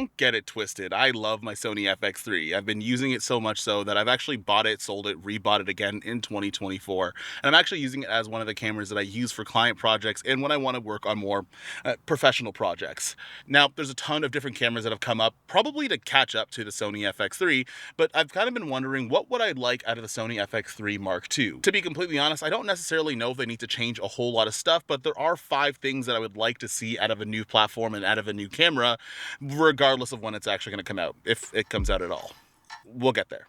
don't get it twisted. I love my Sony FX3. I've been using it so much so that I've actually bought it, sold it, rebought it again in 2024. And I'm actually using it as one of the cameras that I use for client projects and when I want to work on more professional projects. Now, there's a ton of different cameras that have come up, probably to catch up to the Sony FX3, but I've kind of been wondering what would I like out of the Sony FX3 Mark II. To be completely honest, I don't necessarily know if they need to change a whole lot of stuff, but there are 5 things that I would like to see out of a new platform and out of a new camera, regardless of when it's actually going to come out, if it comes out at all. We'll get there.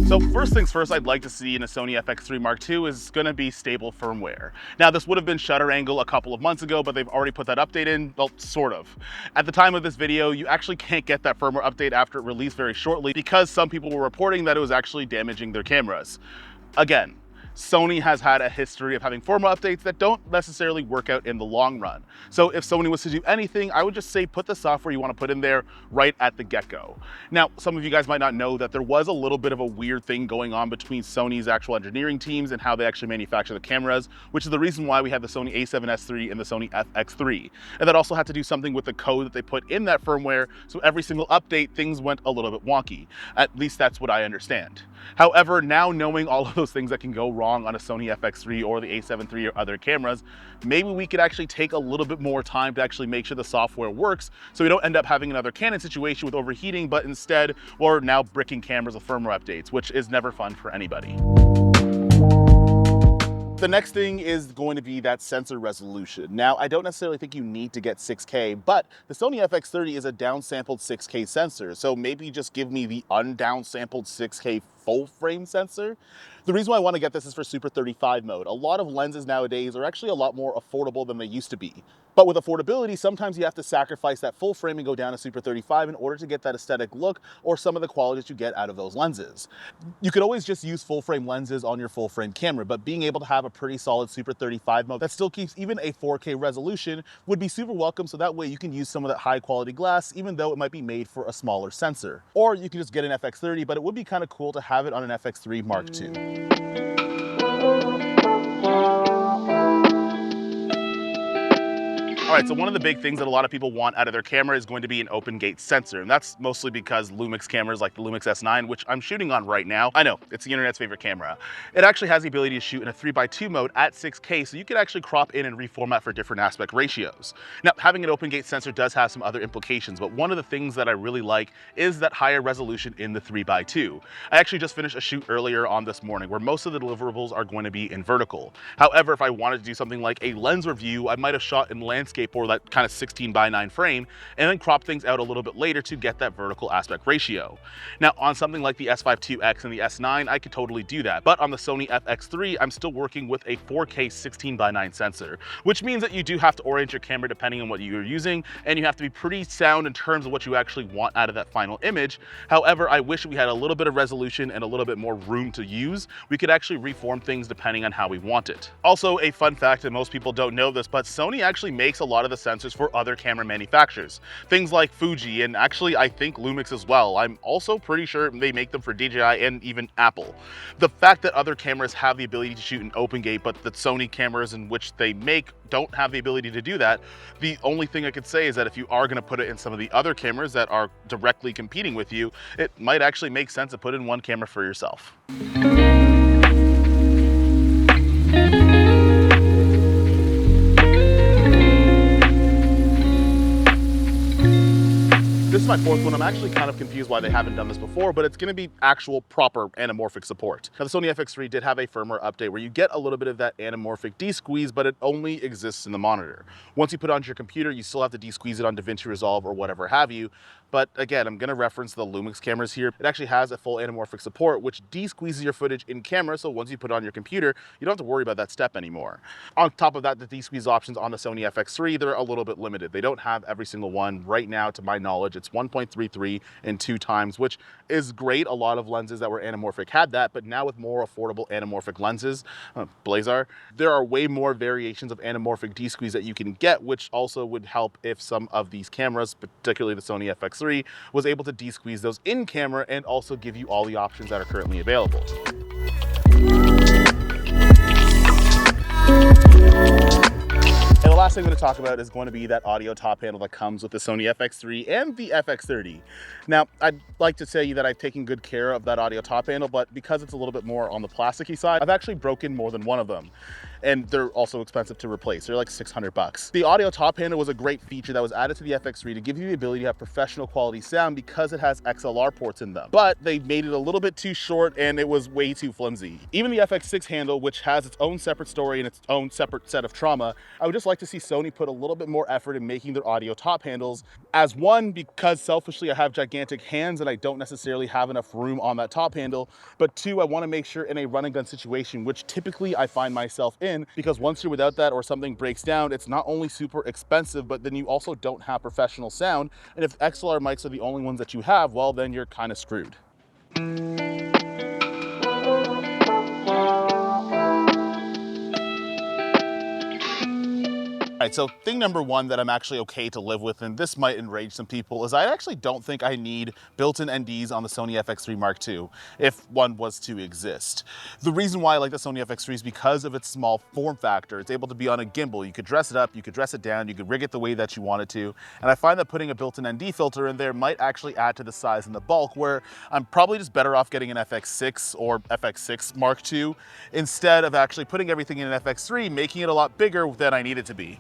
So first things first, I'd like to see in a Sony FX3 Mark II is going to be stable firmware. Now, this would have been shutter angle a couple of months ago, but they've already put that update in, well, sort of. At the time of this video, you actually can't get that firmware update after it released very shortly because some people were reporting that it was actually damaging their cameras. Again, Sony has had a history of having firmware updates that don't necessarily work out in the long run. So if Sony was to do anything, I would just say put the software you want to put in there right at the get-go. Now, some of you guys might not know that there was a little bit of a weird thing going on between Sony's actual engineering teams and how they actually manufacture the cameras, which is the reason why we have the Sony a7S III and the Sony FX3. And that also had to do something with the code that they put in that firmware, so every single update, things went a little bit wonky. At least that's what I understand. However, now knowing all of those things that can go wrong on a Sony FX3 or the a7 III or other cameras, maybe we could actually take a little bit more time to actually make sure the software works so we don't end up having another Canon situation with overheating, but instead we're now bricking cameras with firmware updates, which is never fun for anybody. The next thing is going to be that sensor resolution. Now, I don't necessarily think you need to get 6K, but the Sony FX30 is a downsampled 6K sensor, so maybe just give me the undownsampled 6K full frame sensor. The reason why I want to get this is for Super 35 mode. A lot of lenses nowadays are actually a lot more affordable than they used to be. But with affordability, sometimes you have to sacrifice that full frame and go down to Super 35 in order to get that aesthetic look or some of the qualities you get out of those lenses. You could always just use full frame lenses on your full frame camera, but being able to have a pretty solid Super 35 mode that still keeps even a 4K resolution would be super welcome, so that way you can use some of that high quality glass even though it might be made for a smaller sensor. Or you can just get an FX30, but it would be kind of cool to have it on an FX3 Mark II. All right, so one of the big things that a lot of people want out of their camera is going to be an open gate sensor. And that's mostly because Lumix cameras like the Lumix S9, which I'm shooting on right now, I know, it's the internet's favorite camera. It actually has the ability to shoot in a 3x2 mode at 6K, so you can actually crop in and reformat for different aspect ratios. Now, having an open gate sensor does have some other implications, but one of the things that I really like is that higher resolution in the 3x2. I actually just finished a shoot earlier on this morning where most of the deliverables are going to be in vertical. However, if I wanted to do something like a lens review, I might have shot in landscape or that kind of 16:9 frame and then crop things out a little bit later to get that vertical aspect ratio. Now, on something like the S5 IIX and the S9, I could totally do that, but on the Sony FX3, I'm still working with a 4K 16:9 sensor, which means that you do have to orient your camera depending on what you're using, and you have to be pretty sound in terms of what you actually want out of that final image. However, I wish we had a little bit of resolution and a little bit more room to use. We could actually reform things depending on how we want it. Also, a fun fact, and most people don't know this, but Sony actually makes a lot of the sensors for other camera manufacturers. Things like Fuji, and actually I think Lumix as well. I'm also pretty sure they make them for DJI and even Apple. The fact that other cameras have the ability to shoot in open gate, but the Sony cameras in which they make don't have the ability to do that, the only thing I could say is that if you are going to put it in some of the other cameras that are directly competing with you, it might actually make sense to put in one camera for yourself. This is my fourth one. I'm actually kind of confused why they haven't done this before, but it's going to be actual proper anamorphic support. Now, the Sony FX3 did have a firmware update where you get a little bit of that anamorphic de-squeeze, but it only exists in the monitor. Once you put it onto your computer, you still have to de-squeeze it on DaVinci Resolve or whatever have you. But again, I'm going to reference the Lumix cameras here. It actually has a full anamorphic support, which de-squeezes your footage in camera. So once you put it on your computer, you don't have to worry about that step anymore. On top of that, the de-squeeze options on the Sony FX3, they're a little bit limited. They don't have every single one. Right now, to my knowledge, it's 1.33 and 2 times, which is great. A lot of lenses that were anamorphic had that, but now with more affordable anamorphic lenses, Blazar, there are way more variations of anamorphic de-squeeze that you can get, which also would help if some of these cameras, particularly the Sony FX3, was able to de-squeeze those in camera and also give you all the options that are currently available. And last thing I'm going to talk about is going to be that audio top handle that comes with the Sony FX3 and the FX30. Now, I'd like to say that I've taken good care of that audio top handle, but because it's a little bit more on the plasticky side, I've actually broken more than one of them. And they're also expensive to replace. They're like 600 bucks. The audio top handle was a great feature that was added to the FX3 to give you the ability to have professional quality sound because it has XLR ports in them. But they made it a little bit too short and it was way too flimsy. Even the FX6 handle, which has its own separate story and its own separate set of trauma, I would just like to see Sony put a little bit more effort in making their audio top handles. As one, because selfishly I have gigantic hands and I don't necessarily have enough room on that top handle, but two, I want to make sure in a run and gun situation, which typically I find myself in, because once you're without that or something breaks down, it's not only super expensive, but then you also don't have professional sound. And if XLR mics are the only ones that you have, well, then you're kind of screwed. All right, so thing number one that I'm actually okay to live with, and this might enrage some people, is I actually don't think I need built-in NDs on the Sony FX3 Mark II, if one was to exist. The reason why I like the Sony FX3 is because of its small form factor. It's able to be on a gimbal. You could dress it up, you could dress it down, you could rig it the way that you wanted to, and I find that putting a built-in ND filter in there might actually add to the size and the bulk, where I'm probably just better off getting an FX6 or FX6 Mark II instead of actually putting everything in an FX3, making it a lot bigger than I need it to be.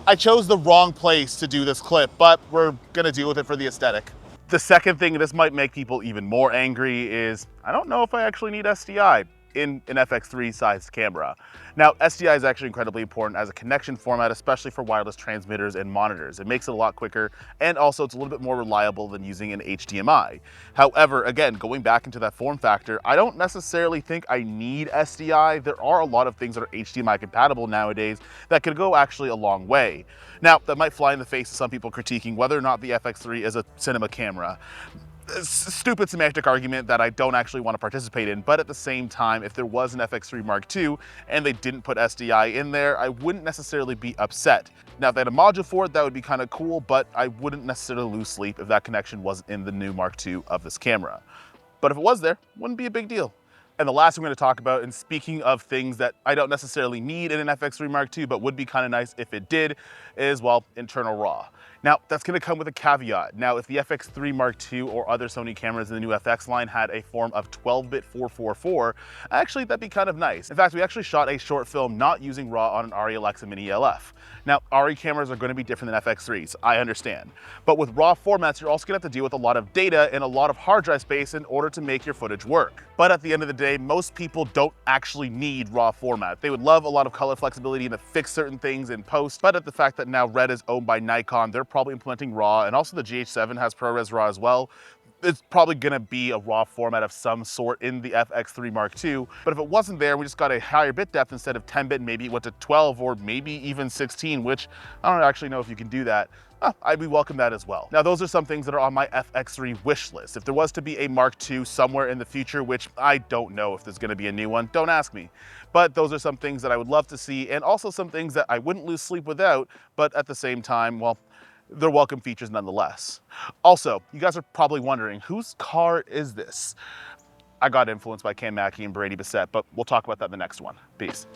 I chose the wrong place to do this clip, but we're gonna deal with it for the aesthetic. The second thing, this might make people even more angry, is I don't know if I actually need SDI in an FX3 sized camera. Now, SDI is actually incredibly important as a connection format, especially for wireless transmitters and monitors. It makes it a lot quicker, and also it's a little bit more reliable than using an HDMI. However, again, going back into that form factor, I don't necessarily think I need SDI. There are a lot of things that are HDMI compatible nowadays that could go actually a long way. Now, that might fly in the face of some people critiquing whether or not the FX3 is a cinema camera. Stupid semantic argument that I don't actually want to participate in, but at the same time, if there was an FX3 Mark II and they didn't put SDI in there, I wouldn't necessarily be upset. Now, if they had a module for it, that would be kind of cool, but I wouldn't necessarily lose sleep if that connection wasn't in the new Mark II of this camera. But if it was there, it wouldn't be a big deal. And the last thing we're going to talk about, and speaking of things that I don't necessarily need in an FX3 Mark II, but would be kind of nice if it did, is, well, internal RAW. Now, that's going to come with a caveat. Now, if the FX3 Mark II or other Sony cameras in the new FX line had a form of 12-bit 444, actually, that'd be kind of nice. In fact, we actually shot a short film not using RAW on an ARRI Alexa Mini ELF. Now, ARRI cameras are going to be different than FX3s, I understand. But with RAW formats, you're also going to have to deal with a lot of data and a lot of hard drive space in order to make your footage work. But at the end of the day, most people don't actually need RAW format. They would love a lot of color flexibility and to fix certain things in post, but at the fact that now Red is owned by Nikon, they're probably implementing RAW, and also the GH7 has ProRes RAW as well. It's probably gonna be a RAW format of some sort in the FX3 Mark II, but if it wasn't there, we just got a higher bit depth instead of 10-bit, maybe it went to 12 or maybe even 16, which I don't actually know if you can do that. I'd be welcome that as well. Now, those are some things that are on my FX3 wish list. If there was to be a Mark II somewhere in the future, which I don't know if there's gonna be a new one, don't ask me. But those are some things that I would love to see, and also some things that I wouldn't lose sleep without, but at the same time, well, they're welcome features nonetheless. Also, you guys are probably wondering, whose car is this? I got influenced by Cam Mackey and Brady Bissett, but we'll talk about that in the next one. Peace.